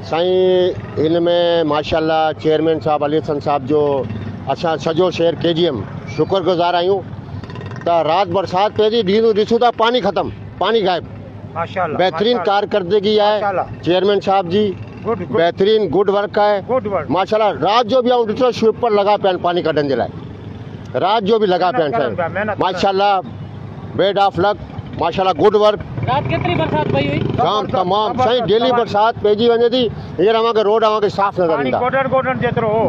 साईं इनमें माशाल्लाह चेयरमैन साहब अली हसन साहब जो असां सॼो शहर KGM शुक्रगुज़ार आहियूं त रात बरसात पई थी ॾींहुं ॾिसूं था पानी ख़त्म, पानी गायब। माशाल्लाह बेहतरीन कारकर्दगी आहे चेयरमैन साहब जी, बेहतरीन गुड वर्क है माशाल्लाह। रात जो भी आऊं ॾिठो स्वीपर लगा पिया पानी कढण जे लाइ, रात जो भी लगा पिया माशाल्लाह। बेड ऑफ लक माशाल्लाह, गुड वर्क। रात केतिरी बरसात पई हुई? जाम तमाम साईं डेली बरसात पइजी वञे थी। हींअर अवांखे रोड अवांखे साफ़ नज़र ईंदा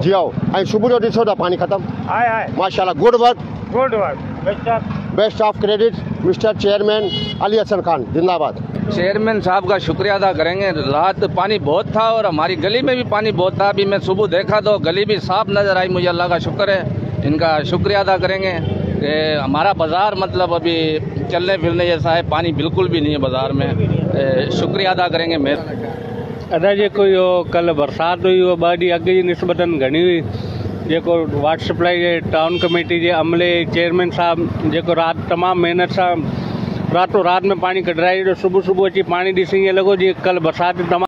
जी। आओ ऐं सुबुह जो ॾिसो था पानी ख़त्म माशाल्लाह। Good work, best of credit mister chairman Ali Hasan Khan, जिंदाबाद। चेयरमैन साहब का शुक्रिया अदा करेंगे। रात पानी बहुत था और हमारी गली में भी पानी बहुत था। अभी मैं सुबह देखा तो गली भी साफ नज़र आई। मुझे अल्लाह का शुक्र है, इनका शुक्रिया अदा करेंगे कि हमारा बाज़ार मतलब अभी चलने फिरने जैसा है, पानी बिल्कुल भी नहीं है बाज़ार में। शुक्रिया अदा करेंगे मेरे अदा जेको इहो कल बरसात हुई उहो 2 ॾींहं अॻु जी निस्बतन घणी हुई। जेको वाटर सप्लाई जे टाउन कमेटी जे अमले चेयरमैन साहब जेको राति तमामु महिनत सां रातों रात में पानी कढराई, सुबुह सुबुह अची पानी ॾिसी ईअं लॻो जीअं कल बरसाति तमामु